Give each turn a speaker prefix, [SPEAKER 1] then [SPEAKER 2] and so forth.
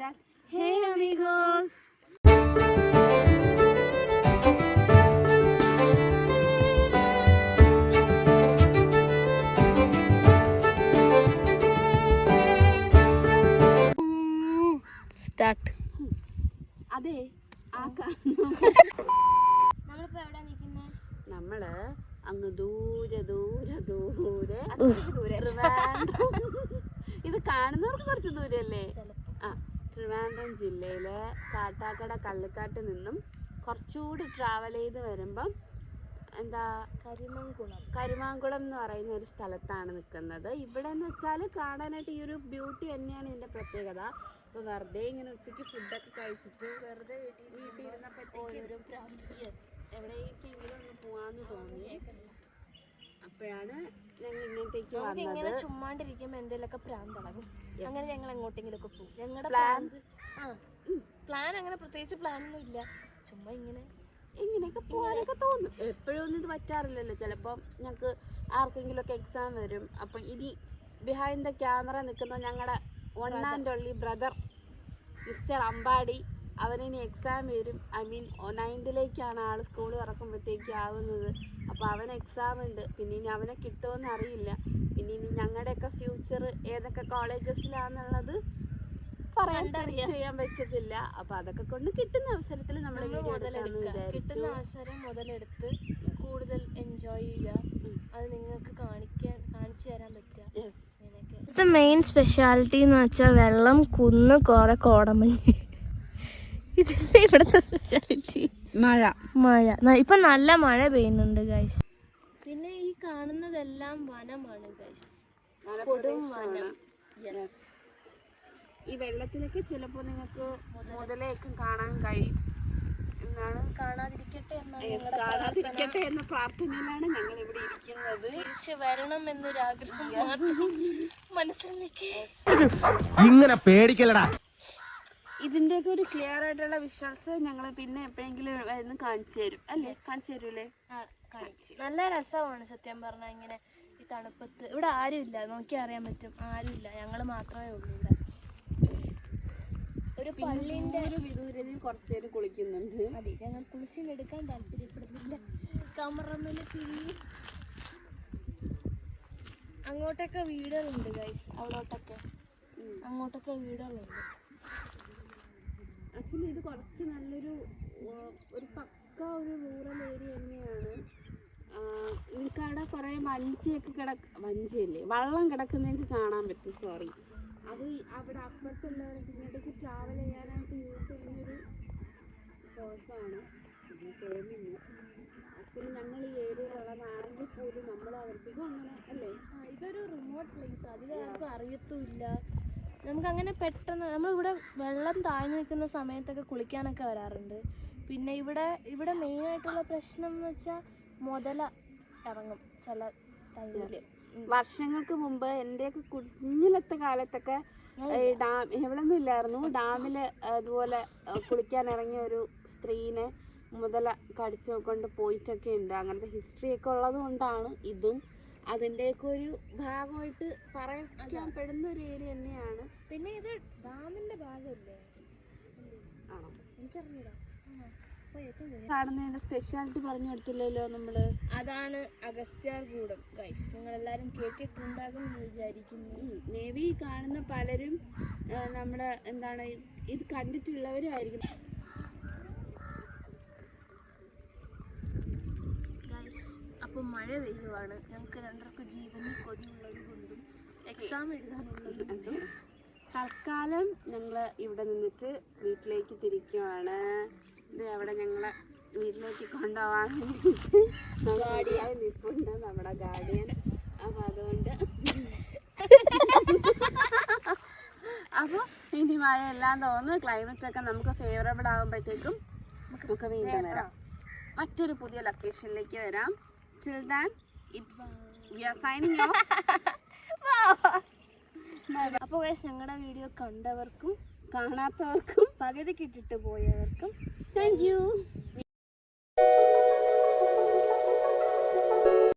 [SPEAKER 1] start. Hey amigos.
[SPEAKER 2] Start.
[SPEAKER 1] അതെ നമ്മള് അങ്ങ് ദൂരെ ദൂരെ ദൂരെ ഇത് കാണുന്നവർക്ക് കുറച്ച് ദൂരല്ലേ? ട്രിവാൻഡ്രം ജില്ലയിലെ കാട്ടാക്കട കള്ളിക്കാട്ട് നിന്നും കുറച്ചുകൂടി ട്രാവൽ ചെയ്ത് വരുമ്പം എന്താ കരിമാങ്കുളം എന്ന് പറയുന്ന ഒരു സ്ഥലത്താണ് നിൽക്കുന്നത്. ഇവിടെ എന്ന് വെച്ചാൽ കാണാനായിട്ട് ഈ ഒരു ബ്യൂട്ടി തന്നെയാണ് ഇതിൻ്റെ പ്രത്യേകത. അപ്പോൾ വെറുതെ ഇങ്ങനെ ഉച്ചയ്ക്ക് ഫുഡൊക്കെ കഴിച്ചിട്ട് വെറുതെ വീട്ടിൽ ഇരുന്നപ്പോഴത്തേക്കും എവിടേക്കെങ്കിലും ഒന്ന് പോവാന്ന് തോന്നി. അപ്പോഴാണ് ഞങ്ങൾ ഇങ്ങോട്ടേക്ക് വന്നത്.
[SPEAKER 2] ഇങ്ങനെ ചുമ്മാണ്ടിരിക്കുമ്പോൾ എന്തെങ്കിലുമൊക്കെ പ്രാന്തളകും. അങ്ങനെ ഞങ്ങൾ എങ്ങോട്ടെങ്കിലും ഒക്കെ പോകും. ഞങ്ങളുടെ പ്ലാൻ അങ്ങനെ പ്രത്യേകിച്ച് പ്ലാനൊന്നും ഇല്ല. ചുമ്മാ
[SPEAKER 1] ഇങ്ങനെയൊക്കെ പോകാനൊക്കെ തോന്നും. എപ്പോഴും ഒന്നും ഇത് പറ്റാറില്ലല്ലോ. ചിലപ്പം ഞങ്ങൾക്ക് ആർക്കെങ്കിലും ഒക്കെ എക്സാം വരും. അപ്പം ഇനി ബിഹൈൻഡ് ദ ക്യാമറ നിൽക്കുന്ന ഞങ്ങളുടെ one and only brother mister Ambadi, അവനിനി എക്സാം വരും. ഐ മീൻ 9th ആൾ സ്കൂൾ തുറക്കുമ്പോഴത്തേക്ക് ആവുന്നത്. അപ്പോൾ അവന് എക്സാം ഉണ്ട്. പിന്നെ ഇനി അവനെ കിട്ടുമെന്ന് അറിയില്ല. പിന്നെ ഇനി ഞങ്ങളുടെയൊക്കെ ഫ്യൂച്ചർ ഏതൊക്കെ കോളേജസിലാണെന്നുള്ളത് ചെയ്യാൻ പറ്റത്തില്ല. അപ്പോൾ അതൊക്കെ കൊണ്ട് കിട്ടുന്ന അവസരത്തിൽ നമ്മൾ
[SPEAKER 2] കിട്ടുന്ന അവസരം മുതലെടുത്ത് കൂടുതൽ എൻജോയ് ചെയ്യുക. അത് നിങ്ങൾക്ക് കാണിച്ചു തരാൻ പറ്റുക. ഇവിടുത്തെ മെയിൻ സ്പെഷ്യാലിറ്റി എന്ന് വെച്ചാൽ വെള്ളം, കുന്ന്, കുറെ കോടമഞ്ഞ്. ഇതല്ലേ ഇവിടുത്തെ സ്പെഷ്യാലിറ്റി. മഴ ഇപ്പൊ നല്ല മഴ പെയ്യുന്നുണ്ട് ഗൈസ്. പിന്നെ ഈ കാണുന്നതെല്ലാം വനമാണ് ഗൈസ്. കൊടും വനം.
[SPEAKER 1] ഈ വെള്ളത്തിലൊക്കെ ചിലപ്പോൾ നിങ്ങൾക്ക് മുതലേക്ക് കാണാൻ കഴിയും എന്നാണ്.
[SPEAKER 2] കാണാതിരിക്കട്ടെ
[SPEAKER 1] എന്ന പ്രാർത്ഥനയിലാണ് ഞങ്ങൾ ഇവിടെ ഇരിക്കുന്നത്.
[SPEAKER 2] തിരിച്ചു വരണം എന്നൊരാഗ്രഹം മനസ്സിലേക്ക്.
[SPEAKER 3] ഇങ്ങനെ പേടിക്കലടാ.
[SPEAKER 1] ഇതിന്റെയൊക്കെ ഒരു ക്ലിയർ ആയിട്ടുള്ള വിഷ്വൽസ് ഞങ്ങൾ പിന്നെ എപ്പോഴെങ്കിലും വരുന്ന കാണിച്ചു തരും അല്ലേ? കാണിച്ചു തരൂലേ?
[SPEAKER 2] നല്ല രസമാണ് സത്യം പറഞ്ഞാൽ. ഇങ്ങനെ ഈ തണുപ്പത്ത് ഇവിടെ ആരുമില്ല, നോക്കി അറിയാൻ പറ്റും. ആരുമില്ല, ഞങ്ങൾ മാത്രമേ ഉള്ളൂ ഇവിടെ. ഒരു പള്ളിന്റെ ഒരു വിദൂരതയിൽ കുറച്ചു പേര് കുളിക്കുന്നുണ്ട്. അതെ, ഞങ്ങൾ കുളിച്ചിലെടുക്കാൻ താല്പര്യപ്പെടുന്നില്ല. കമറമ്മല് അങ്ങോട്ടൊക്കെ വീടുകളുണ്ട് ഗൈസ്. അങ്ങോട്ടൊക്കെ വീടുകളുണ്ട്.
[SPEAKER 1] ആക്ച്വലി ഇത് കുറച്ച് നല്ലൊരു പക്ക ഒരു റൂറൽ ഏരിയ തന്നെയാണ്. നിങ്ങൾക്ക് അവിടെ കുറേ വഞ്ചിയല്ലേ വള്ളം കിടക്കുന്നതൊക്കെ കാണാൻ പറ്റും. സോറി, അത് അവിടെ അപ്പുറത്തുള്ളവർക്ക് ഇങ്ങോട്ടേക്ക് ട്രാവൽ ചെയ്യാനായിട്ട് യൂസ് ചെയ്യുന്നൊരു സോഴ്സാണ്. ഇതിന് തോന്നുന്നു ആക്ച്വലി ഞങ്ങൾ ഈ ഏരിയയിലുള്ളതാണെങ്കിൽ പോലും നമ്മൾ അവർക്കും അങ്ങനെ അല്ലേ.
[SPEAKER 2] ഇതൊരു റിമോട്ട് പ്ലേസ്, അധികം ആർക്കും അറിയത്തുമില്ല. നമുക്കങ്ങനെ പെട്ടെന്ന് നമ്മളിവിടെ വെള്ളം താഴ്ന്നു നിൽക്കുന്ന സമയത്തൊക്കെ കുളിക്കാനൊക്കെ വരാറുണ്ട്. പിന്നെ ഇവിടെ മെയിനായിട്ടുള്ള പ്രശ്നം എന്ന് വെച്ചാൽ മുതല ഇറങ്ങും ചില ടൈമിൽ.
[SPEAKER 1] വർഷങ്ങൾക്ക് മുമ്പ് എൻ്റെയൊക്കെ കുഞ്ഞിലത്തെ കാലത്തൊക്കെ എവിടെയൊന്നും ഇല്ലായിരുന്നു. ഡാമിൽ അതുപോലെ കുളിക്കാൻ ഇറങ്ങിയ ഒരു സ്ത്രീനെ മുതല കടിച്ചു കൊണ്ട് പോയിട്ടൊക്കെ ഉണ്ട്. അങ്ങനത്തെ ഹിസ്റ്ററിയൊക്കെ ഉള്ളത് കൊണ്ടാണ് ഇതും അതിൻ്റെയൊക്കെ ഒരു ഭാഗമായിട്ട് പറയാൻ പെടുന്ന ഒരു ഏരിയ തന്നെയാണ്.
[SPEAKER 2] പിന്നെ ഇത് ഡാമിൻ്റെ ഭാഗമല്ലേ?
[SPEAKER 1] ആണോ?
[SPEAKER 2] എനിക്കറിഞ്ഞൂടാ.
[SPEAKER 1] കാണുന്നതിന്റെ സ്പെഷ്യാലിറ്റി പറഞ്ഞു കൊടുത്തില്ലല്ലോ നമ്മള്.
[SPEAKER 2] അതാണ് അഗസ്ത്യാർകൂടം ഗൈസ്. നിങ്ങളെല്ലാരും കേട്ടിട്ടുണ്ടാകും എന്ന് വിചാരിക്കുന്നു.
[SPEAKER 1] നേവി കാണുന്ന പലരും നമ്മുടെ എന്താണ് ഇത് കണ്ടിട്ടുള്ളവരും ആയിരിക്കും.
[SPEAKER 2] അപ്പോൾ മഴ പെയ്യുവാണ്. ഞങ്ങൾക്ക് രണ്ടർക്കും ജീവനിൽ കൊതിയുള്ളത് കൊണ്ടും എക്സാം എഴുതാനുള്ളത് കൊണ്ടും
[SPEAKER 1] തൽക്കാലം ഞങ്ങൾ ഇവിടെ നിന്നിട്ട് വീട്ടിലേക്ക് തിരിക്കുവാണ്. ഇത് അവിടെ ഞങ്ങളെ വീട്ടിലേക്ക് കൊണ്ടുപോകാൻ വേണ്ടിയിട്ട് ഗാഡിയായി നിൽപ്പുണ്ട് നമ്മുടെ ഗാർഡിയൻ. അപ്പം അതുകൊണ്ട് അപ്പോൾ ഇനി മഴയെല്ലാം തോന്നുന്നു. ക്ലൈമറ്റൊക്കെ നമുക്ക് ഫേവറബിൾ ആകുമ്പോഴത്തേക്കും നമുക്ക് വീണ്ടും വരാം. മറ്റൊരു പുതിയ ലൊക്കേഷനിലേക്ക് വരാം. Till then, we are signing off.
[SPEAKER 2] അപ്പോൾ ഗൈസ്, ഞങ്ങളുടെ വീഡിയോ കണ്ടവർക്കും
[SPEAKER 1] കാണാത്തവർക്കും
[SPEAKER 2] പകുതിക്കിട്ടിട്ട് പോയവർക്കും
[SPEAKER 1] താങ്ക് യു.